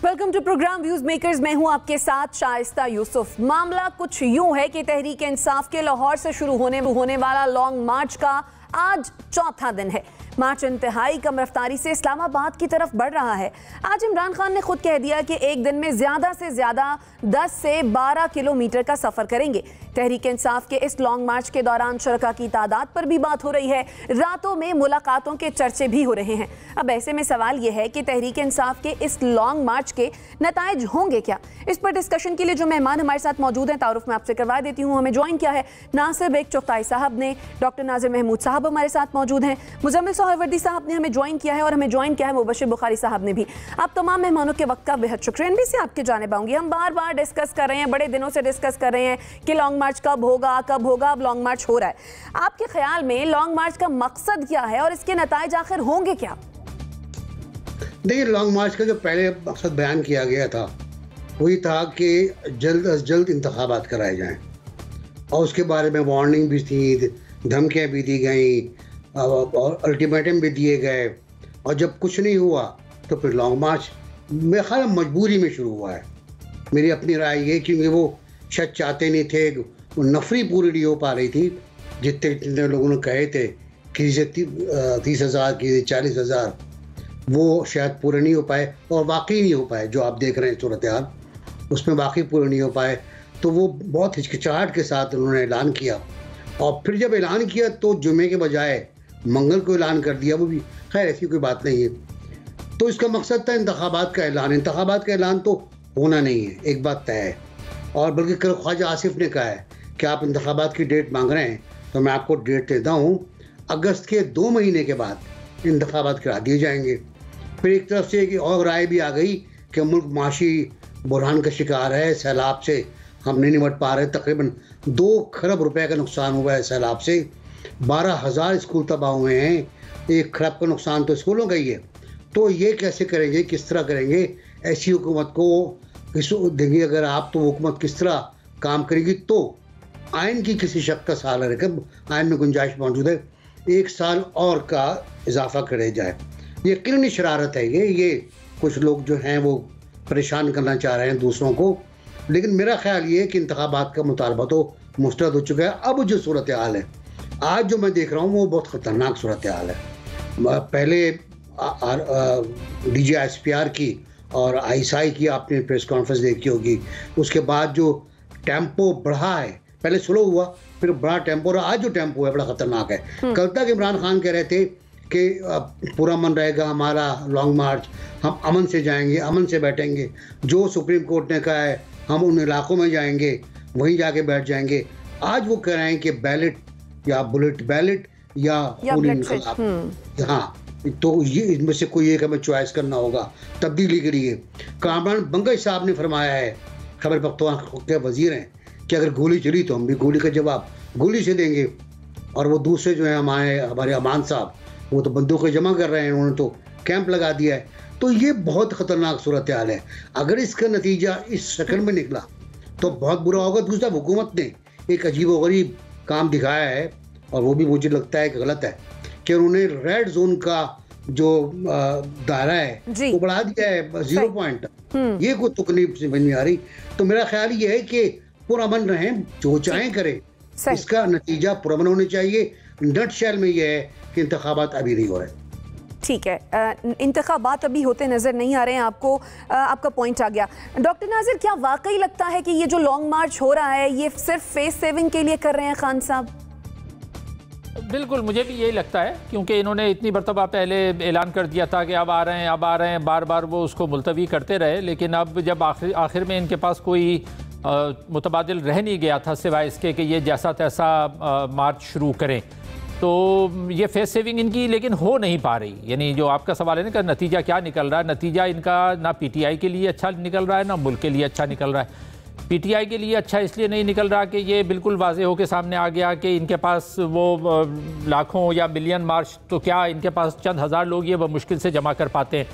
Welcome to program views makers. मैं हूं आपके साथ शाइस्ता यूसुफ। मामला कुछ यूं है कि तहरीक इंसाफ के लाहौर से शुरू होने वाला लॉन्ग मार्च का आज चौथा दिन है। मार्च इंतहाई कम रफ्तारी से इस्लामाबाद की तरफ बढ़ रहा है। आज इमरान खान ने खुद कह दिया कि एक दिन में ज्यादा से ज्यादा 10 से 12 किलोमीटर का सफर करेंगे। तहरीक इंसाफ के इस लॉन्ग मार्च के दौरान शरका की तादाद पर भी बात हो रही है। रातों में मुलाकातों के चर्चे भी हो रहे हैं। अब ऐसे में सवाल यह है कि तहरीक इंसाफ के इस लॉन्ग मार्च के नताइज होंगे क्या। इस पर डिस्कशन के लिए जो मेहमान हमारे साथ मौजूद हैं, तारुफ में आपसे करवा देती हूँ। हमें ज्वाइन किया है नासिर बेग चौकताई साहब ने, डॉक्टर नाजिर महमूद साहब हमारे साथ मौजूद हैं, मुजम्मिल सोहरवर्दी साहब ने हमें ज्वाइन किया है और हमें ज्वाइन किया है मुबशिर बुखारी साहब ने भी। आप तमाम मेहमानों के वक्त का बेहद शुक्रिया। NBC आपके जानिब आऊंगी। हम बार बार डिस्कस कर रहे हैं, बड़े दिनों से डिस्कस कर रहे हैं कि लॉन्ग मार्च कब होगा। अब लॉन्ग मार्च हो रहा है। आपके ख्याल में लॉन्ग मार्च का मकसद क्या है और इसके नताइज आखिर होंगे क्या? देखिए, लॉन्ग मार्च का जो पहले मकसद बयान किया गया था वही था कि जल्द अज जल्द इंतखाबात कराए जाएं और उसके बारे में वार्निंग भी थी, धमकियाँ भी दी गई और अल्टीमेटम भी दिए गए। और जब कुछ नहीं हुआ तो फिर लॉन्ग मार्च मेरे ख्याल मजबूरी में शुरू हुआ है। मेरी अपनी राय ये, क्योंकि वो शायद चाहते नहीं थे, वो नफरी पूरी नहीं हो पा रही थी। जितने लोगों ने कहे थे किसी से 30,000 किसी से 40,000, वो शायद पूरे नहीं हो पाए और वाकई नहीं हो पाए। जो आप देख रहे हैं सूरत हाल, उसमें वाकई पूरे नहीं हो पाए। तो वो बहुत हिचकिचाहट के साथ उन्होंने ऐलान किया और फिर जब ऐलान किया तो जुमे के बजाय मंगल को ऐलान कर दिया। वो भी खैर ऐसी कोई बात नहीं है। तो इसका मकसद था इंतखाबात का ऐलान। इंतखाबात का ऐलान तो होना नहीं है, एक बात तय है। और बल्कि कल ख्वाजा आसिफ ने कहा है कि आप इंतखाबात की डेट मांग रहे हैं तो मैं आपको डेट देता हूँ, अगस्त के 2 महीने के बाद इंतखाबात करा दिए जाएंगे। फिर एक तरफ से एक और राय भी आ गई कि मुल्क माशी बुरहान का शिकार है, सैलाब से हम नहीं निपट पा रहे। तकरीबन 2 खरब रुपए का नुकसान हुआ है सैलाब से, 12,000 स्कूल तबाह हुए हैं, 1 खरब का नुकसान तो स्कूलों का ही है। तो ये कैसे करेंगे, किस तरह करेंगे? ऐसी हुकूमत को देंगे अगर आप, तो हुकूमत किस तरह काम करेगी? तो आइन की किसी शक का सहारा रखकर, आइन में गुंजाइश मौजूद है 1 साल और का इजाफा करे जाए। यकीनन शरारत है ये कुछ लोग जो हैं वो परेशान करना चाह रहे हैं दूसरों को। लेकिन मेरा ख्याल ये है कि इंतखाबात का मुतालबा तो मुस्तरद हो चुका है। अब जो सूरत हाल है आज जो मैं देख रहा हूँ वो बहुत ख़तरनाक सूरत हाल है। पहले DGISPR की और ISI की आपने प्रेस कॉन्फ्रेंस देखी होगी। उसके बाद जो टेम्पो बढ़ा है, पहले स्लो हुआ फिर बड़ा टेम्पो, और आज जो टेम्पो है बड़ा ख़तरनाक है। कल तक इमरान खान कह रहे थे कि पूरा मन रहेगा हमारा लॉन्ग मार्च, हम अमन से जाएंगे, अमन से बैठेंगे, जो सुप्रीम कोर्ट ने कहा है हम उन इलाकों में जाएंगे, वहीं जाके बैठ जाएंगे। आज वो कह रहे हैं कि बैलेट या बुलेट बैलेट या खूनी इनकलाब। हाँ, तो ये इनमें से कोई एक हमें चॉइस करना होगा। तब्दीली के लिए कामरान बंगश साहब ने फरमाया है, खैबर पख्तूनख्वा के वजीर हैं, कि अगर गोली चली तो हम भी गोली का जवाब गोली से देंगे। और वो दूसरे जो हैं हमारे अमान साहब, वो तो बंदूकें जमा कर रहे हैं, उन्होंने तो कैंप लगा दिया है। तो ये बहुत ख़तरनाक सूरत हाल है। अगर इसका नतीजा इस शक्ल में निकला तो बहुत बुरा होगा। दूसरा, हुकूमत ने एक अजीब व गरीब काम दिखाया है और वो भी मुझे लगता है कि गलत है, कि उन्होंने रेड जोन का जो दायरा है वो बढ़ा दिया है 0 पॉइंट। ये कोई तकलीफ समझ नहीं आ रही। तो मेरा ख्याल ये है कि पुरअमन रहें, जो चाहें करें, इसका नतीजा पुरअमन होना चाहिए। नटशेल में ये है कि इंतखाबात अभी नहीं हो रहे। ठीक है, इंतखाबात अभी होते नज़र नहीं आ रहे हैं आपको। आपका पॉइंट आ गया। डॉक्टर नाजिर, क्या वाकई लगता है कि ये जो लॉन्ग मार्च हो रहा है ये सिर्फ फेस सेविंग के लिए कर रहे हैं खान साहब? बिल्कुल, मुझे भी यही लगता है, क्योंकि इन्होंने इतनी मरतबा पहले ऐलान कर दिया था कि अब आ रहे हैं, अब आ रहे हैं, बार बार वो उसको मुलतवी करते रहे। लेकिन अब जब आखिर में इनके पास कोई मुतबादिल रह नहीं गया था सिवाय इसके कि ये जैसा तैसा मार्च शुरू करें, तो ये फेस सेविंग इनकी लेकिन हो नहीं पा रही। यानी जो आपका सवाल है ना कि नतीजा क्या निकल रहा है, नतीजा इनका ना PTI के लिए अच्छा निकल रहा है ना मुल्क के लिए अच्छा निकल रहा है। PTI के लिए अच्छा इसलिए नहीं निकल रहा कि ये बिल्कुल वाज़ेह हो के सामने आ गया कि इनके पास वो लाखों या मिलियन मार्च तो क्या, इनके पास चंद हज़ार लोग ये वो मुश्किल से जमा कर पाते हैं,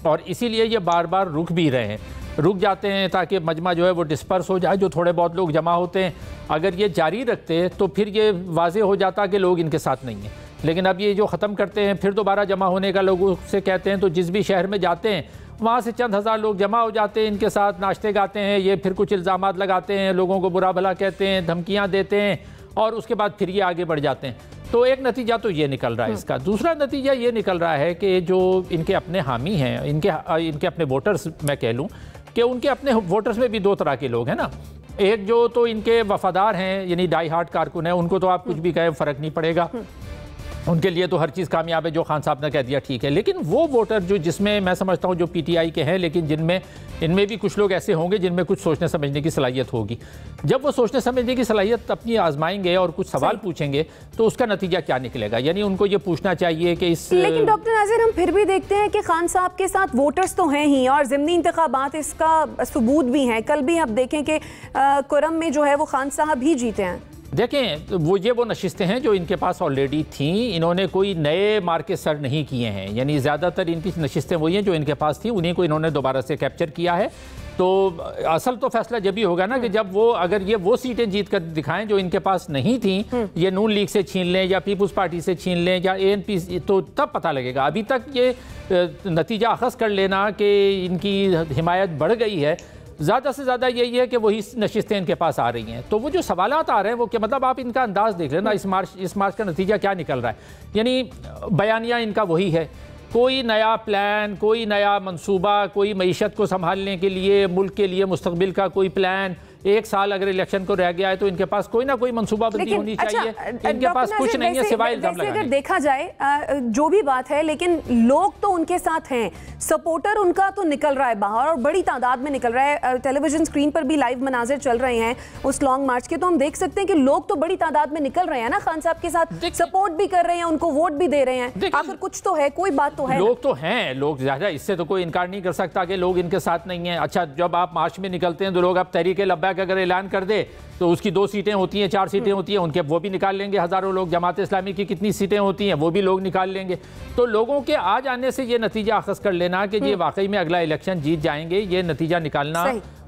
और इसीलिए ये बार बार रुक भी रहे हैं, रुक जाते हैं ताकि मजमा जो है वो डिस्पर्स हो जाए, जो थोड़े बहुत लोग जमा होते हैं। अगर ये जारी रखते तो फिर ये वाज़ेह हो जाता कि लोग इनके साथ नहीं हैं। लेकिन अब ये जो ख़त्म करते हैं फिर दोबारा जमा होने का लोगों से कहते हैं, तो जिस भी शहर में जाते हैं वहाँ से चंद हज़ार लोग जमा हो जाते हैं, इनके साथ नाचते गाते हैं, ये फिर कुछ इल्ज़ामात लगाते हैं, लोगों को बुरा भला कहते हैं, धमकियाँ देते हैं और उसके बाद फिर ये आगे बढ़ जाते हैं। तो एक नतीजा तो ये निकल रहा है इसका। दूसरा नतीजा ये निकल रहा है कि जो इनके अपने हामी हैं, इनके अपने वोटर्स, मैं कह लूँ कि उनके अपने वोटर्स में भी दो तरह के लोग हैं ना। एक जो तो इनके वफादार हैं, यानी डाई हार्ट कारकुन है, उनको तो आप कुछ भी कहें फ़र्क नहीं पड़ेगा, उनके लिए तो हर चीज़ कामयाब है, जो खान साहब ने कह दिया ठीक है। लेकिन वो वोटर जो, जिसमें मैं समझता हूँ जो पीटीआई के हैं, लेकिन इनमें भी कुछ लोग ऐसे होंगे जिनमें कुछ सोचने समझने की सलाहियत होगी। जब वो सोचने समझने की सलाहियत अपनी आजमाएंगे और कुछ सवाल पूछेंगे तो उसका नतीजा क्या निकलेगा। यानी उनको ये पूछना चाहिए कि इस, लेकिन डॉक्टर नाजिर, हम फिर भी देखते हैं कि खान साहब के साथ वोटर्स तो हैं ही और ज़िमनी इंतखाबात इसका सबूत भी हैं। कल भी आप देखें कि कुरम में जो है वो खान साहब ही जीते हैं। देखें, वो नशिस्तें हैं जो इनके पास ऑलरेडी थीं, इन्होंने कोई नए मार्के सर नहीं किए हैं। यानी ज़्यादातर इनकी नशिस्तें वही हैं जो इनके पास थी, उन्हीं को इन्होंने दोबारा से कैप्चर किया है। तो असल तो फैसला जब भी होगा ना कि जब अगर वो सीटें जीत कर दिखाएं जो इनके पास नहीं थी, ये नून लीग से छीन लें या पीपुल्स पार्टी से छीन लें या ANP, तो तब पता लगेगा। अभी तक ये नतीजा अखज़ कर लेना कि इनकी हिमायत बढ़ गई है, ज़्यादा से ज़्यादा यही है कि वही नशिस्तें इनके पास आ रही हैं। तो वो जो सवालात आ रहे हैं वो कि मतलब आप इनका अंदाज़ देख लेना इस मार्च का नतीजा क्या निकल रहा है। यानी बयानिया इनका वही है, कोई नया प्लान, कोई नया मंसूबा, कोई मईशत को संभालने के लिए, मुल्क के लिए मुस्तकबिल का कोई प्लान। एक साल अगर इलेक्शन को रह गया है तो इनके पास कोई ना कोई मंसूबाबंदी होनी चाहिए। इनके पास कुछ नहीं है सिवाय इल्जाम लगाने। अगर देखा जाए जो भी बात है, लेकिन लोग तो उनके साथ हैं, सपोर्टर उनका तो निकल रहा है बाहर और बड़ी तादाद में निकल रहा है। टेलीविजन स्क्रीन पर भी लाइव मनाजिर चल रहे हैं उस लॉन्ग मार्च के, तो हम देख सकते हैं कि लोग तो बड़ी तादाद में निकल रहे हैं ना, खान साहब के साथ सपोर्ट भी कर रहे हैं, उनको वोट भी दे रहे हैं। आखिर कुछ तो है, कोई बात तो है। लोग तो हैं, लोग ज़्यादा, इससे तो कोई इनकार नहीं कर सकता कि लोग इनके साथ नहीं हैं। अच्छा, जब आप मार्च में निकलते हैं तो लोग अब तहरीक लब्बैक अगर ऐलान कर दे तो उसकी 2 सीटें होती हैं, 4 सीटें होती हैं, उनके वो भी निकाल लेंगे हज़ारों लोग। जमात इस्लामी की कितनी सीटें होती हैं वो भी लोग निकाल लेंगे। तो लोगों के आ जाने से ये नतीजा अखज़ कर लेना कि ये वाकई में अगला इलेक्शन जीत जाएंगे, ये नतीजा निकालना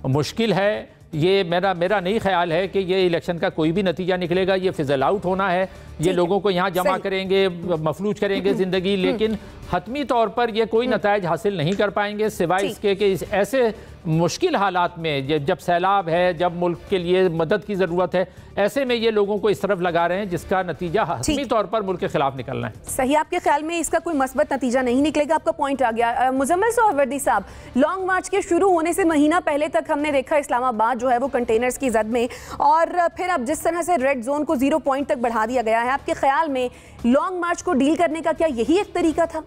मुश्किल है। ये मेरा नहीं ख्याल है कि ये इलेक्शन का कोई भी नतीजा निकलेगा। ये फिजल आउट होना है, ये लोगों को यहाँ जमा करेंगे, मफलूज करेंगे ज़िंदगी, लेकिन हतमी तौर पर ये कोई नताइज हासिल नहीं कर पाएंगे सिवाय इसके कि ऐसे मुश्किल हालात में, जब सैलाब है, जब मुल्क के लिए मदद की ज़रूरत है, ऐसे में ये लोगों को इस तरफ लगा रहे हैं जिसका नतीजा हतमी तौर पर मुल्क के खिलाफ निकलना है। सही, आपके ख्याल में इसका कोई मस्बत नतीजा नहीं निकलेगा, आपका पॉइंट आ गया। मुजम्मिल सोहरावर्दी साहब, लॉन्ग मार्च के शुरू होने से महीना पहले तक हमने देखा इस्लामाबाद जो है वो कंटेनर्स की जद में, और फिर अब जिस तरह से रेड जोन को 0 पॉइंट तक बढ़ा दिया गया है, आपके ख्याल में लॉन्ग मार्च को डील करने का क्या यही एक तरीका था?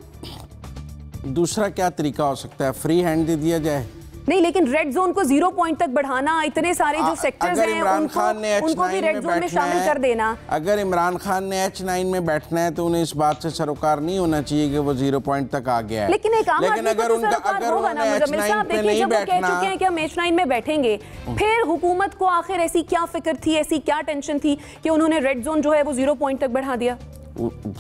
दूसरा क्या तरीका हो सकता है? फ्री हैंड दे दिया जाए? नहीं, लेकिन रेड जोन को 0 पॉइंट तक बढ़ाना, इतने सारे जो सेक्टर्स हैं उनको भी रेड जोन में शामिल कर देना। अगर इमरान खान ने H9 में बैठना है तो उन्हें इस बात से सरोकार नहीं होना चाहिए कि वो 0 पॉइंट तक आ गया है। लेकिन अगर उन्हें H9 में कह चुके हैं कि हम H9 में बैठेंगे, फिर हुकूमत को आखिर ऐसी क्या फिक्र थी, ऐसी क्या टेंशन थी कि उन्होंने रेड जोन जो है वो 0 पॉइंट तक बढ़ा दिया?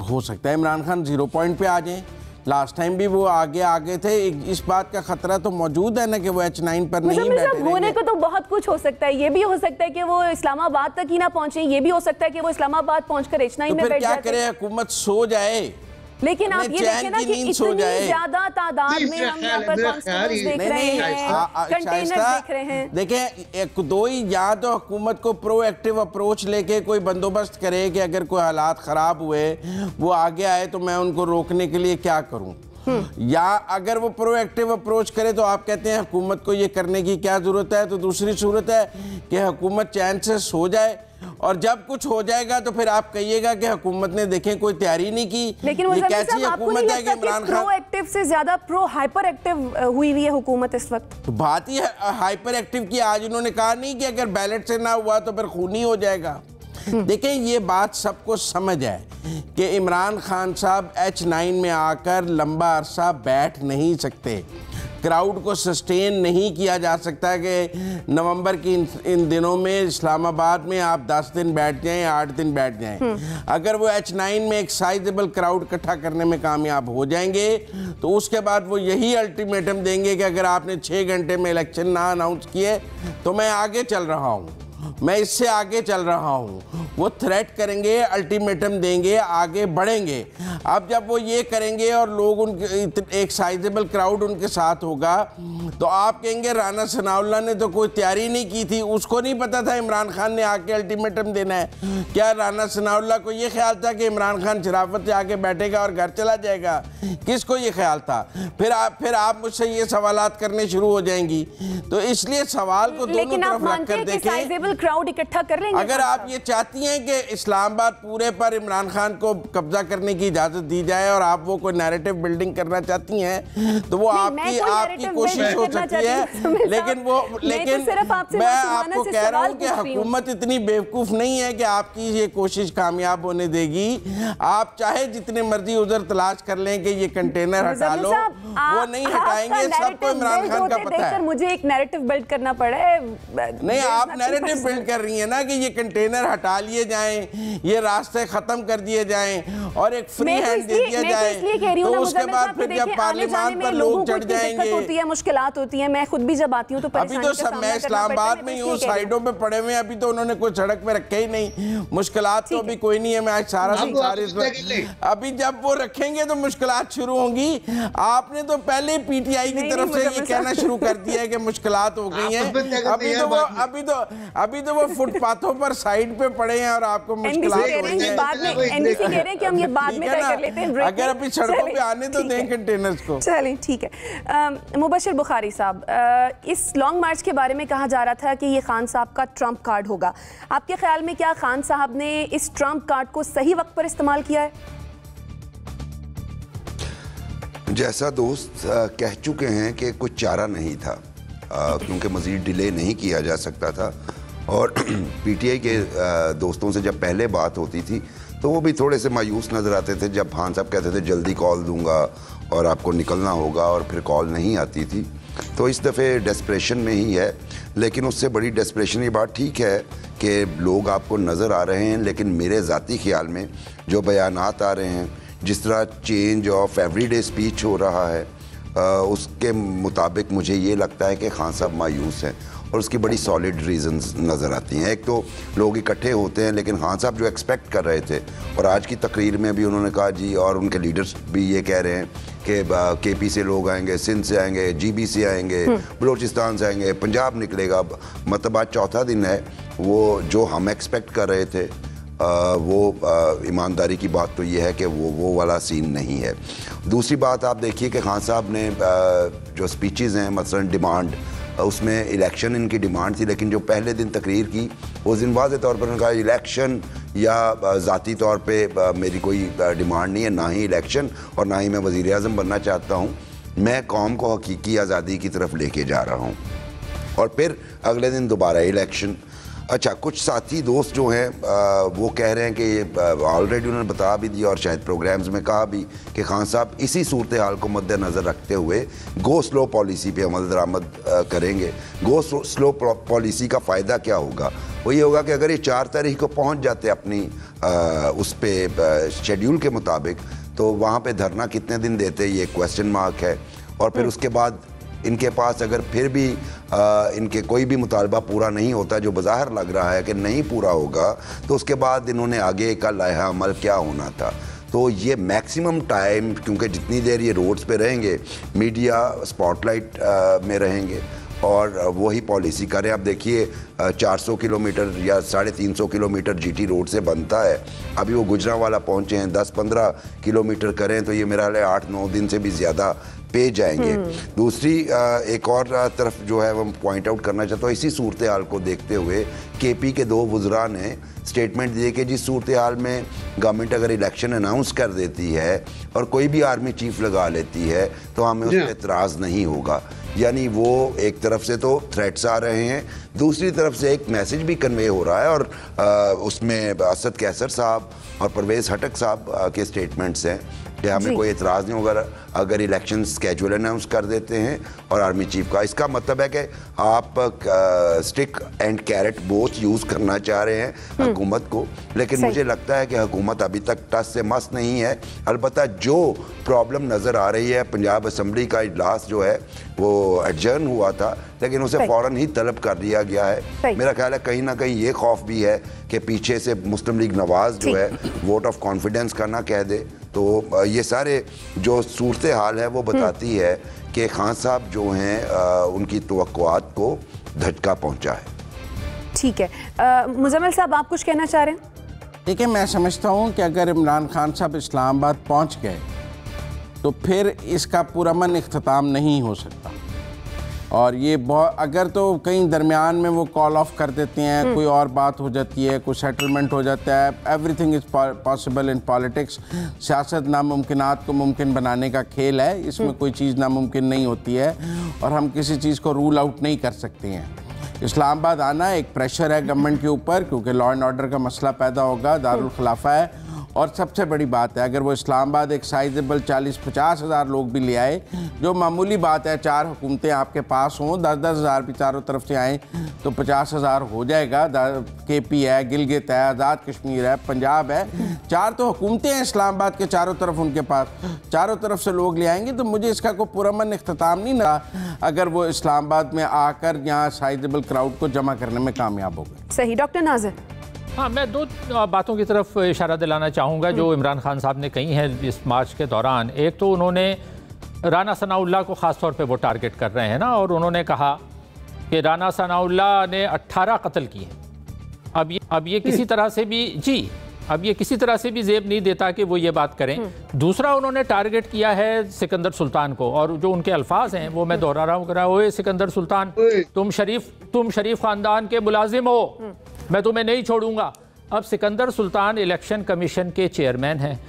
हो सकता है इमरान खान 0 पॉइंट पे आ जाए। लास्ट टाइम भी वो आगे थे। इस बात का खतरा तो मौजूद है ना कि वो H9 पर नहीं बैठे। होने को तो बहुत कुछ हो सकता है। ये भी हो सकता है कि वो इस्लामाबाद तक ही ना पहुंचे, ये भी हो सकता है कि वो इस्लामाबाद पहुंचकर H9 में बैठ जाए। क्या करे, हुकूमत सो जाए। लेकिन आप ये देखें ना कि इतनी ज्यादा तादाद में हम यहाँ पर कॉन्स्टेबल्स देख रहे हैं, कंटेनर्स देख रहे हैं। देखें, दो ही, या तो हुकूमत को प्रोएक्टिव अप्रोच लेके कोई बंदोबस्त करे कि अगर कोई हालात ख़राब हुए वो आगे आए तो मैं उनको रोकने के लिए क्या करूं, या अगर वो प्रोएक्टिव अप्रोच करे तो आप कहते हैं हुकूमत को ये करने की क्या ज़रूरत है। तो दूसरी सूरत है कि हुकूमत चैन से सो जाए और जब कुछ हो जाएगा तो फिर आप कहिएगा कि हुकूमत ने देखें कोई तैयारी नहीं की। लेकिन ये कैसी हुकूमत है कि इमरान खान प्रो एक्टिव से ज्यादा प्रो हाइपर एक्टिव हुई है हुकूमत इस वक्त? तो बात ही हाइपर एक्टिव की। आज उन्होंने कहा नहीं कि अगर बैलेट से ना हुआ तो फिर खूनी हो जाएगा। देखिए, ये बात सबको समझ है कि इमरान खान साहब H9 में आकर लंबा अरसा बैठ नहीं सकते। क्राउड को सस्टेन नहीं किया जा सकता कि नवंबर की इन दिनों में इस्लामाबाद में आप 10 दिन बैठ जाएं, 8 दिन बैठ जाएं। अगर वो H9 में एक साइजेबल क्राउड इकट्ठा करने में कामयाब हो जाएंगे तो उसके बाद वो यही अल्टीमेटम देंगे कि अगर आपने 6 घंटे में इलेक्शन ना अनाउंस किए तो मैं आगे चल रहा हूँ। मैं इससे आगे चल रहा हूँ। वो थ्रेट करेंगे, अल्टीमेटम देंगे, आगे बढ़ेंगे। अब जब वो ये करेंगे और लोग उनके एक साइजेबल क्राउड उनके साथ होगा तो आप कहेंगे राना सनाउल्लाह ने तो कोई तैयारी नहीं की थी, उसको नहीं पता था इमरान खान ने आके अल्टीमेटम देना है। क्या राना सनाउल्लाह को ये ख्याल था कि इमरान खान शराफत से आके बैठेगा और घर चला जाएगा? किसको ये ख्याल था? फिर आप मुझसे ये सवालात करने शुरू हो जाएंगी। तो इसलिए सवाल को दोनों तरफ रख कर देखें। क्राउड इकट्ठा कर लेंगे। अगर आप ये चाहती हैं कि इस्लामाबाद पूरे पर इमरान खान को कब्जा करने की इजाजत दी जाए और आप वो कोई नैरेटिव बिल्डिंग करना चाहती हैं तो वो आपकी कोशिश हो सकती है, लेकिन मैं आपको कह रहा हूँ कि हुकूमत इतनी बेवकूफ नहीं है कि आपकी ये कोशिश कामयाब होने देगी। आप चाहे जितने मर्जी उधर तलाश कर लें कि ये कंटेनर हटा लो, वो नहीं हटाएंगे। सबको इमरान खान का पता है। मुझे एक नैरेटिव बिल्ड करना पड़ा है। नहीं, आप नैरेटिव बिल्ड कर रही हैं ना कि ये कंटेनर हटा लिए जाएं, ये रास्ते खत्म कर दिए जाएं और एक फ्री हैंड दे दिया जाए, तो उसके बाद फिर जब पार्लियामेंट पर लोग चढ़ जाएंगे, होती है, मुश्किलात होती है। मैं खुद भी जब आती हूँ तो अभी तो सब मैं इस्लामाबाद में हूँ, साइडों पे पड़े हुए, अभी तो उन्होंने कोई सड़क पे रखे ही नहीं। मुश्किलात तो अभी कोई नहीं है। मैं सारा अभी जब वो रखेंगे तो मुश्किलात शुरू होंगी। आपने तो पहले ही पीटीआई की तरफ से ये कहना शुरू कर दिया है कि मुश्किलात हो गई हैं। अभी तो वो फुटपाथों पर साइड पे पड़े हैं और आपको मुश्किलात हो रही हैं। बाद में एनडीसी कह रहे हैं कि हम ये बाद में तय कर लेते हैं। अगर अभी सड़कों पे आने तो दें कंटेनर्स को। चलें, ठीक है। मुबशिर बुखारी साहब, इस लॉन्ग मार्च के बारे में कहा जा रहा था कि ये खान साहब का ट्रम्प कार्ड होगा। आपके ख्याल में क्या खान साहब ने इस ट्रम्प कार्ड को सही वक्त पर इस्तेमाल किया है? जैसा दोस्त कह चुके हैं कि कुछ चारा नहीं था, क्योंकि मज़ीद डिले नहीं किया जा सकता था। और पीटीआई के दोस्तों से जब पहले बात होती थी तो वो भी थोड़े से मायूस नज़र आते थे जब खान साहब कहते थे जल्दी कॉल दूंगा और आपको निकलना होगा, और फिर कॉल नहीं आती थी। तो इस दफ़े डेस्परेशन में ही है, लेकिन उससे बड़ी डेस्परेशन की बात ठीक है कि लोग आपको नज़र आ रहे हैं, लेकिन मेरे ज़ाती ख्याल में जो बयानात आ रहे हैं, जिस तरह चेंज ऑफ एवरीडे स्पीच हो रहा है, उसके मुताबिक मुझे ये लगता है कि खान साहब मायूस हैं, और उसकी बड़ी सॉलिड रीजंस नज़र आती हैं। एक तो लोग इकट्ठे होते हैं, लेकिन खान साहब जो एक्सपेक्ट कर रहे थे, और आज की तकरीर में भी उन्होंने कहा जी, और उनके लीडर्स भी ये कह रहे हैं कि केपी से लोग आएंगे, सिंध से आएंगे, जीबी से आएंगे, बलूचिस्तान से आएंगे, पंजाब निकलेगा। मतलब आज चौथा दिन है। वो जो हम एक्सपेक्ट कर रहे थे ईमानदारी की बात तो ये है कि वो वाला सीन नहीं है। दूसरी बात आप देखिए कि खान साहब ने जो स्पीचेस हैं, मसलन डिमांड, उसमें इलेक्शन इनकी डिमांड थी, लेकिन जो पहले दिन तकरीर की उस दिन वाज़ेह तौर पर उन्होंने कहा इलेक्शन या ज़ाती तौर पे मेरी कोई डिमांड नहीं है, ना ही इलेक्शन और ना ही मैं वज़ीर आज़म बनना चाहता हूँ। मैं कौम को हकीकी आज़ादी की तरफ लेके जा रहा हूँ। और फिर अगले दिन दोबारा इलेक्शन। अच्छा, कुछ साथी दोस्त जो हैं वो कह रहे हैं कि ऑलरेडी उन्होंने बता भी दिया और शायद प्रोग्राम्स में कहा भी कि खान साहब इसी सूरत हाल को मद्देनज़र रखते हुए गो स्लो पॉलिसी पे अमल दरामद करेंगे। गो स्लो पॉलिसी का फ़ायदा क्या होगा? वो ये होगा कि अगर ये 4 तारीख को पहुंच जाते अपनी उस पे शेड्यूल के मुताबिक, तो वहाँ पे धरना कितने दिन देते, ये क्वेश्चन मार्क है। और फिर उसके बाद इनके पास अगर फिर भी इनके कोई भी मुतालबा पूरा नहीं होता, जो बज़ाहिर लग रहा है कि नहीं पूरा होगा, तो उसके बाद इन्होंने आगे का लाहा अमल क्या होना था। तो ये मैक्सिमम टाइम, क्योंकि जितनी देर ये रोड्स पे रहेंगे, मीडिया स्पॉटलाइट में रहेंगे और वही पॉलिसी करें। अब देखिए 400 किलोमीटर या 350 किलोमीटर जीटी रोड से बनता है, अभी वो गुजरांवाला पहुँचे हैं, 10-15 किलोमीटर करें तो ये मेरा ख्याल है 8-9 दिन से भी ज़्यादा पे जाएंगे। दूसरी एक और तरफ जो है वो पॉइंट आउट करना चाहता हूँ, इसी सूरत हाल को देखते हुए केपी के 2 वुज़रा ने स्टेटमेंट दिए कि जिस सूरत हाल में गवर्नमेंट अगर इलेक्शन अनाउंस कर देती है और कोई भी आर्मी चीफ लगा लेती है तो हमें उस पर एतराज़ नहीं होगा। यानी वो एक तरफ से तो थ्रेट्स आ रहे हैं, दूसरी तरफ से एक मैसेज भी कन्वे हो रहा है। और उसमें असद कैसर साहब और परवेज़ हटक साहब के स्टेटमेंट्स हैं कि हमें कोई एतराज़ नहीं होगा अगर इलेक्शन स्केड्यूल अनाउंस कर देते हैं और आर्मी चीफ का। इसका मतलब है कि आप stick and carrot both use करना चाह रहे हैं हुकूमत को, लेकिन मुझे लगता है कि हुकूमत अभी तक टस से मस नहीं है। अलबत्ता जो प्रॉब्लम नज़र आ रही है, पंजाब असम्बली का इजलास जो है वो एडजर्न हुआ था, लेकिन उसे फ़ौरन ही तलब कर दिया गया है। मेरा ख्याल है कहीं ना कहीं ये खौफ भी है कि पीछे से मुस्लिम लीग नवाज जो है वोट ऑफ कॉन्फिडेंस का ना कह दे। तो ये सारे जो सूरत हाल है वो बताती है कि खान साहब जो हैं उनकी तवक्कुआत को धचका पहुंचा है। ठीक है, मुजम्मिल साहब आप कुछ कहना चाह रहे हैं? देखिए, मैं समझता हूँ कि अगर इमरान खान साहब इस्लामाबाद पहुँच गए तो फिर इसका पुरअमन इख्तिताम नहीं हो सकता। और ये बहुत, अगर तो कहीं दरमियान में वो कॉल ऑफ कर देते हैं, कोई और बात हो जाती है, कोई सेटलमेंट हो जाता है, everything is possible in politics. सियासत नामुमकिनात को मुमकिन बनाने का खेल है, इसमें कोई चीज़ नामुमकिन नहीं होती है और हम किसी चीज़ को रूल आउट नहीं कर सकते हैं। इस्लामाबाद आना एक प्रेशर है गवर्नमेंट के ऊपर, क्योंकि लॉ एंड ऑर्डर का मसला पैदा होगा, दारुल खिलाफा है। और सबसे बड़ी बात है, अगर वो इस्लामाबाद एक साइजेबल 40-50 हज़ार लोग भी ले आए, जो मामूली बात है, 4 हुकूमतें आपके पास हों, 10-10 हज़ार भी चारों तरफ से आएँ तो 50 हज़ार हो जाएगा। KP है, गिलगित है, आज़ाद कश्मीर है, पंजाब है, 4 तो हुकूमतें हैं इस्लामाबाद के चारों तरफ, उनके पास चारों तरफ से लोग ले आएंगे। तो मुझे इसका कोई पुरअमन इख्तिताम नहीं लगा अगर वो इस्लामाबाद में आकर यहाँ साइजेबल क्राउड को जमा करने में कामयाब हो गए। सही। डॉक्टर नाज़िर? हाँ, मैं 2 बातों की तरफ इशारा दिलाना चाहूँगा जो इमरान खान साहब ने कही हैं इस मार्च के दौरान। एक तो उन्होंने राना सनाउल्लाह को ख़ास तौर पे वो टारगेट कर रहे हैं ना, और उन्होंने कहा कि राना सनाउल्लाह ने 18 कत्ल किए। अब ये किसी तरह से भी अब ये किसी तरह से भी जेब नहीं देता कि वो ये बात करें। दूसरा, उन्होंने टारगेट किया है सिकंदर सुल्तान को, और जो उनके अल्फाज हैं वो मैं दोहरा रहा हूँ, ओए सिकंदर सुल्तान, तुम शरीफ ख़ानदान के मुलाजिम हो, मैं तुम्हें नहीं छोड़ूंगा। अब सिकंदर सुल्तान इलेक्शन कमीशन के चेयरमैन हैं।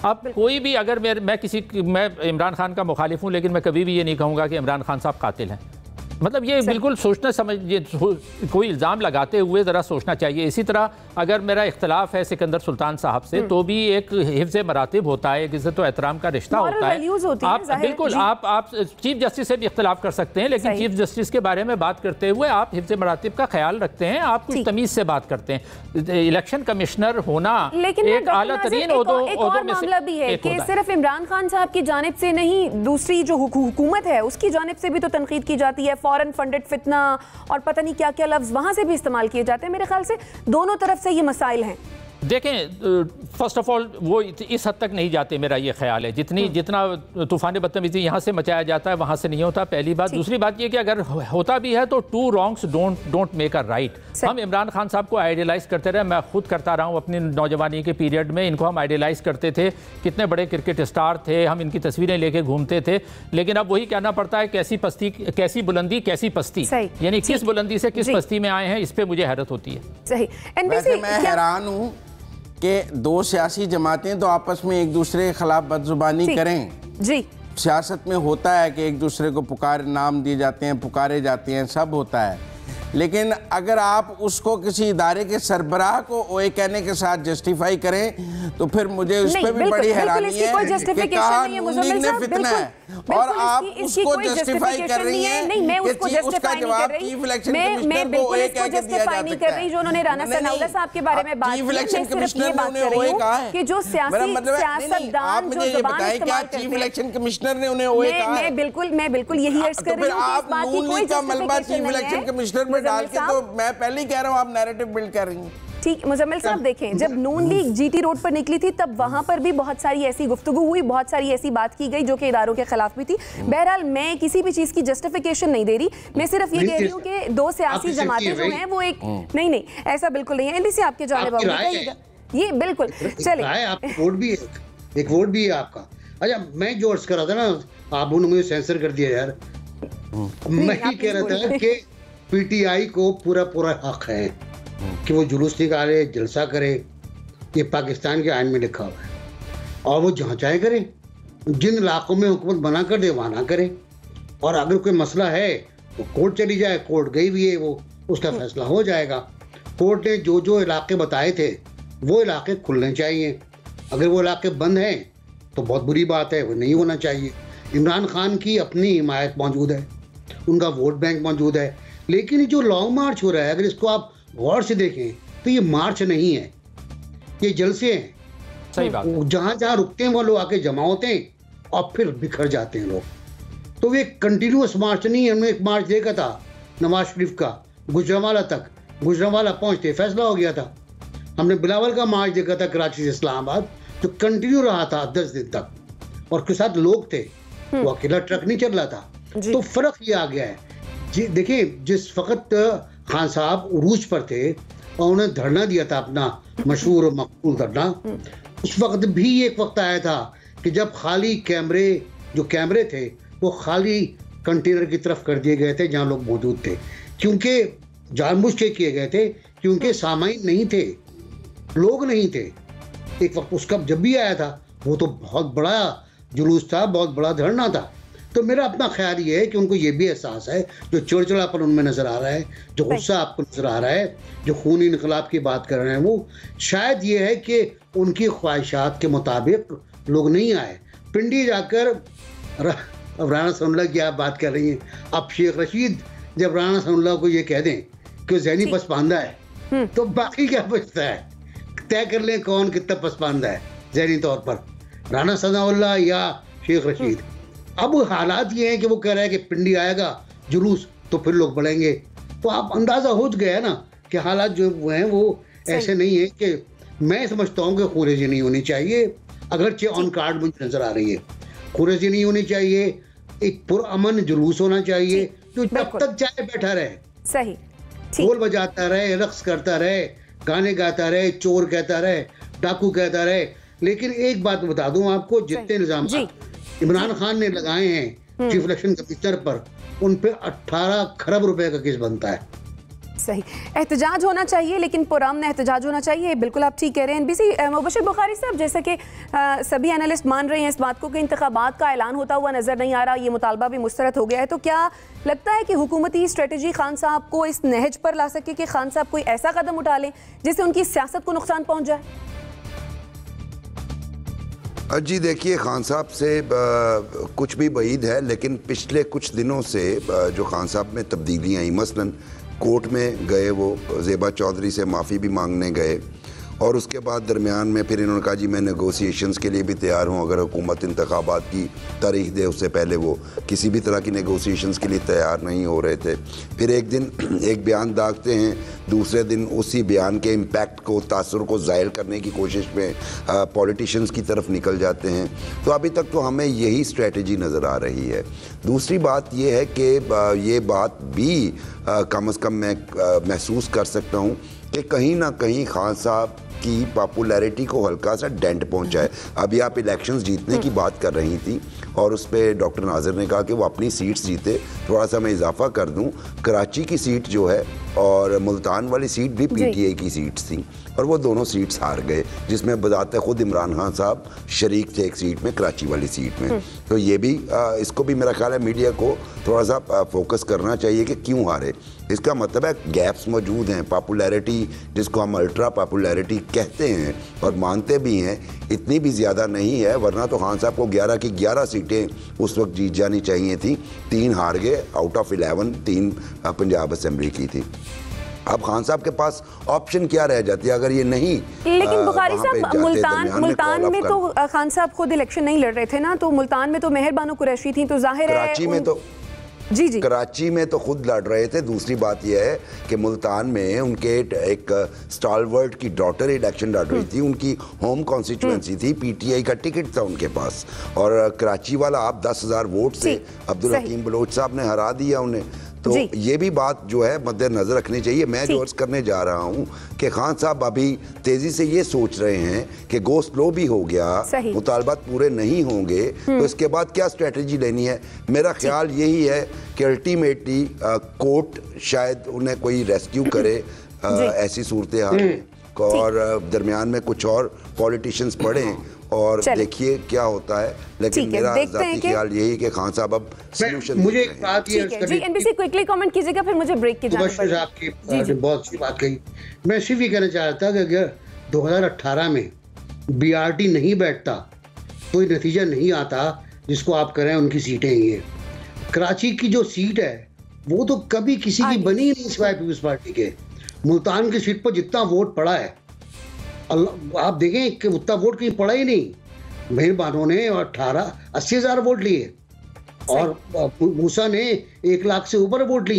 अब कोई भी, अगर मैं इमरान खान का मुखालिफ हूँ, लेकिन मैं कभी भी ये नहीं कहूँगा कि इमरान खान साहब कातिल हैं। मतलब ये बिल्कुल सोचना कोई इल्ज़ाम लगाते हुए ज़रा सोचना चाहिए। इसी तरह अगर मेरा इख्तलाफ है सिकंदर सुल्तान साहब से, तो भी एक हिफ्ज़ मरातिब होता है, एक इज़्ज़त व एहतराम का रिश्ता होता है। आप बिल्कुल आप चीफ जस्टिस से भी इख्तलाफ कर सकते हैं, लेकिन चीफ जस्टिस के बारे में बात करते हुए आप हिफ्ज़ मरातिब का ख्याल रखते हैं, आप कुछ तमीज़ से बात करते हैं। इलेक्शन कमिश्नर होना एक आला तरीन ओहदों में से भी है कि सिर्फ इमरान खान साहब की जानिब से नहीं, दूसरी जो हुकूमत है उसकी जानिब से भी तो तनकीद की जाती है। फॉरेन फंडेड फितना और पता नहीं क्या क्या लफ्ज वहां से भी इस्तेमाल किए जाते हैं। मेरे ख्याल से दोनों तरफ से ये मसाइल हैं। देखें, फर्स्ट ऑफ ऑल वो इस हद तक नहीं जाते, मेरा ये ख्याल है। जितना तूफान बदतमीजी यहाँ से मचाया जाता है वहाँ से नहीं होता, पहली बात। दूसरी बात ये कि अगर होता भी है तो 2 wrongs don't make a right. हम इमरान खान साहब को आइडियलाइज करते रहे, मैं खुद करता रहा हूँ अपनी नौजवानी के पीरियड में, इनको हम आइडियलाइज करते थे, कितने बड़े क्रिकेट स्टार थे, हम इनकी तस्वीरें लेके घूमते थे। लेकिन अब वही कहना पड़ता है, कैसी बुलंदी कैसी पस्ती, यानी किस बुलंदी से किस पस्ती में आए हैं, इस पर मुझे हैरत होती है। सही। मैं हैरान हूँ कि 2 सियासी जमातें तो आपस में एक दूसरे के खिलाफ बदजुबानी करें। जी, सियासत में होता है कि एक दूसरे को नाम दिए जाते हैं, पुकारे जाते हैं, सब होता है। लेकिन अगर आप उसको किसी इदारे के सरबराह को ओए कहने के साथ जस्टिफाई करें तो फिर मुझे उस पर भी बड़ी हैरानी है कि कहा नून लीग ने फितना है और आप उसको जस्टिफाई कर रही हैं कि उसका जवाब चीफ इलेक्शन कमिश्नर को ओए कह के दिया जा सकता है। जो उन्होंने राना सनाउल्लाह साहब के बारे में बात की, चीफ इलेक्शन कमिश्नर ने उन्हें ओए कहा है कि जो सियासतदान, आप मुझे ये बताएं क्या चीफ इलेक्शन कमिश्नर ने उन्हें ओए कहा है? मैं बिल्कुल यही अर्ज कर रही हूं कि इस बात की कोई का मलबा चीफ इलेक्शन कमिश्नर में डाल के, तो मैं पहले ही कह रहा हूं आप नैरेटिव बिल्ड कर रही हैं। ठीक, मुजम्मिल साहब देखें, जब नून लीग जीटी रोड पर निकली थी तब वहां पर भी बहुत सारी ऐसी गुफ्तगू हुई, बहुत सारी ऐसी बात की गई जो कि इदारों के खिलाफ भी थी। बहरहाल मैं किसी भी चीज की जस्टिफिकेशन नहीं दे रही, मैं सिर्फ ये कह रही हूँ कि 2 सियासी जमातें जो हैं वो एक नहीं ऐसा बिल्कुल नहीं है। एनडीसी आपके जानिब बताइएगा। ये बिल्कुल चलिए, एक वोट भी है आपका। अच्छा, मैं जो अर्ज कर रहा था ना, आप मुझे सेंसर कर दिया यार। मैं ही कह रहा था कि पीटीआई को पूरा हक है कि वो जुलूस निकाले, जलसा करे, ये पाकिस्तान के आइन में लिखा हुआ है, और वो जहाँ चाहे करे, जिन इलाकों में हुकूमत बना कर दे वहाँ ना करे। और अगर कोई मसला है तो कोर्ट चली जाए, कोर्ट गई भी है, वो उसका फैसला हो जाएगा। कोर्ट ने जो इलाके बताए थे वो इलाके खुलने चाहिए, अगर वो इलाके बंद हैं तो बहुत बुरी बात है, वो नहीं होना चाहिए। इमरान खान की अपनी हिमायत मौजूद है, उनका वोट बैंक मौजूद है, लेकिन जो लॉन्ग मार्च हो रहा है, अगर इसको आप गौर से देखें तो ये मार्च नहीं है, ये जलसे हैं। सही बात है। जहां जहां रुकते हैं वो लोग आके जमा होते हैं और फिर बिखर जाते हैं लोग। तो ये कंटिन्यूअस मार्च नहीं है। हमने एक मार्च देखा था नवाज शरीफ का गुजरांवाला तक, गुजरांवाला पहुंचते फैसला हो गया था। हमने बिलावल का मार्च देखा था कराची से इस्लामाबाद, जो कंटिन्यू रहा था 10 दिन तक, और उसके साथ लोग थे, वो अकेला ट्रक नहीं चल रहा था। तो फर्क ये आ गया है। देखिए, जिस वक्त खान साहब उरूज पर थे और उन्हें धरना दिया था, अपना मशहूर और मकबूल धरना, उस वक्त भी एक वक्त आया था कि जब खाली कैमरे थे वो खाली कंटेनर की तरफ कर दिए गए थे जहां लोग मौजूद थे, क्योंकि जानबूझ के किए गए थे, क्योंकि सामाइन नहीं थे, लोग नहीं थे। एक वक्त उसका जब भी आया था वो तो बहुत बड़ा जुलूस था, बहुत बड़ा धरना था। तो मेरा अपना ख्याल ये है कि उनको ये भी एहसास है, जो चिड़चिड़ापन उनमें नजर आ रहा है, जो गुस्सा आपको नजर आ रहा है, जो खूनी इनकलाब की बात कर रहे हैं, वो शायद ये है कि उनकी ख्वाहिशात के मुताबिक लोग नहीं आए। पिंडी जाकर अब राना सनाउल्लाह की आप बात कर रही हैं, अब शेख रशीद जब राना सनाउल्लाह को ये कह दें कि ज़हनी पसमानदा है, तो बाकी क्या बचता है? तय कर लें कौन कितना पसमानदा है ज़हनी तौर पर, राना सनाउल्लाह या शेख रशीद। अब हालात ये हैं कि वो कह रहा है कि पिंडी आएगा जुलूस तो फिर लोग बढ़ेंगे। तो आप अंदाज़ा हो गया ना कि हालात जो हैं वो ऐसे नहीं है। कि मैं समझता हूँ कि खुरेजी नहीं होनी चाहिए, अगरचे ऑन कार्ड मुझे नजर आ रही है। खुरेजी नहीं होनी चाहिए, एक पुरअमन जुलूस होना चाहिए जो जब तक चाहे बैठा रहे, सही ढोल बजाता रहे, रक्स करता रहे, गाने गाता रहे, चोर कहता रहे, डाकू कहता रहे। लेकिन एक बात बता दूं आपको, जितने इल्जाम इमरान खान ने लगाए हैं चीफ इलेक्शन कमिश्नर पर, उन पे 18 खरब रुपए का केस बनता है। सही एहतजाज होना चाहिए, लेकिन पुरअमन एहतजाज होना चाहिए। बिल्कुल आप ठीक कह रहे हैं। एनबीसी मुबशिर बुखारी साहब, जैसा कि सभी एनालिस्ट मान रहे हैं इस बात को कि इंतखाबात का ऐलान होता हुआ नजर नहीं आ रहा, ये मुतालबा भी मुस्तरद हो गया है, तो क्या लगता है कि हुकूमती स्ट्रेटजी खान साहब को इस नहज पर ला सके कि खान साहब कोई ऐसा कदम उठा लें जिससे उनकी सियासत को नुकसान पहुंच जाए? जी देखिए, खान साहब से कुछ भी बईद है, लेकिन पिछले कुछ दिनों से जो खान साहब में तब्दीलियाँ आई, मसलन कोर्ट में गए, वो ज़ेबा चौधरी से माफ़ी भी मांगने गए, और उसके बाद दरमियान में फिर इन्होंने कहा जी मैं नेगोशिएशंस के लिए भी तैयार हूँ, अगर हुकूमत इंतखाबात की तारीख दे। उससे पहले वो किसी भी तरह की नेगोशिएशंस के लिए तैयार नहीं हो रहे थे। फिर एक दिन एक बयान दागते हैं, दूसरे दिन उसी बयान के इम्पैक्ट को, तासुर को ज़ाहिर करने की कोशिश में पॉलिटिशियंस की तरफ निकल जाते हैं। तो अभी तक तो हमें यही स्ट्रेटजी नज़र आ रही है। दूसरी बात ये है कि ये बात भी कम अज़ कम मैं महसूस कर सकता हूँ कि कहीं ना कहीं खान साहब की पॉपुलैरिटी को हल्का सा डेंट पहुंचा है। अभी आप इलेक्शंस जीतने की बात कर रही थी और उस पर डॉक्टर नाज़र ने कहा कि वो अपनी सीट्स जीते। थोड़ा सा मैं इजाफा कर दूं, कराची की सीट जो है और मुल्तान वाली सीट भी पीटीआई की सीट्स थी और वो दोनों सीट्स हार गए, जिसमें बजाते खुद इमरान खान साहब शरीक थे एक सीट में, कराची वाली सीट में। तो ये भी इसको भी मेरा ख्याल है मीडिया को थोड़ा सा फोकस करना चाहिए कि क्यों हारे। इसका मतलब है गैप्स मौजूद हैं। पॉपुलैरिटी, जिसको हम अल्ट्रा पॉपुलैरिटी कहते हैं और मानते भी हैं, इतनी भी ज़्यादा नहीं है, वरना तो खान साहब को 11 की 11 सीटें उस वक्त जीत जानी चाहिए थी। 3 हार गए आउट ऑफ 11, 3 पंजाब असेंबली की थी। अब खान साहब के पास ऑप्शन क्या रह जाती है अगर ये नहीं? लेकिन बुखारी साहब, मुल्तान में तो खान साहब खुद इलेक्शन नहीं लड़ रहे थे ना, तो मुल्तान में तो मेहर बानो कुरैशी थी, तो जाहिर है कराची में तो जी कराची में तो खुद लड़ रहे थे। दूसरी बात यह है कि मुल्तान में उनके एक स्टालवर्ट की डॉटर इलेक्शन लड़ रही थी, उनकी होम कॉन्स्टिट्यूएंसी थी, पीटीआई का टिकट था उनके पास, और कराची वाला आप 10,000 वोट से अब्दुल हकीम बलोच साहब ने हरा दिया उन्हें। तो ये भी बात जो है मद्देनजर रखनी चाहिए। मैं जो अर्ज करने जा रहा हूँ कि खान साहब अभी तेजी से ये सोच रहे हैं कि गो स्लो भी हो गया, मुतालबात पूरे नहीं होंगे, तो इसके बाद क्या स्ट्रेटजी लेनी है। मेरा ख्याल यही है कि अल्टीमेटली कोर्ट शायद उन्हें कोई रेस्क्यू करे ऐसी सूरत हाल में, और दरमियान में कुछ और पॉलिटिशियंस पढ़ें और देखिए क्या होता है। लेकिन मेरा ज़ाती ख्याल यही है कि खान साहब अब सॉल्यूशन। मुझे एक बात ये जी, एनबीसी क्विकली कमेंट कीजिएगा, फिर मुझे ब्रेक की जानी पड़ेगी। आपकी बहुत अच्छी बात कही। मैं सिर्फ ये कहना चाह रहा था कि अगर 2018 में बीआरटी नहीं बैठता कोई नतीजा नहीं आता जिसको आप करें उनकी सीटें ये। कराची की जो सीट है वो तो कभी किसी की बनी ही नहीं सिवाय पीपल्स पार्टी के। मुल्तान की सीट पर जितना वोट पड़ा है, आप देखें कि उतना वोट कहीं पड़ा ही नहीं। मेहरबानों ने 80,000 वोट लिए और मूसा ने 1 लाख से ऊपर वोट लिए।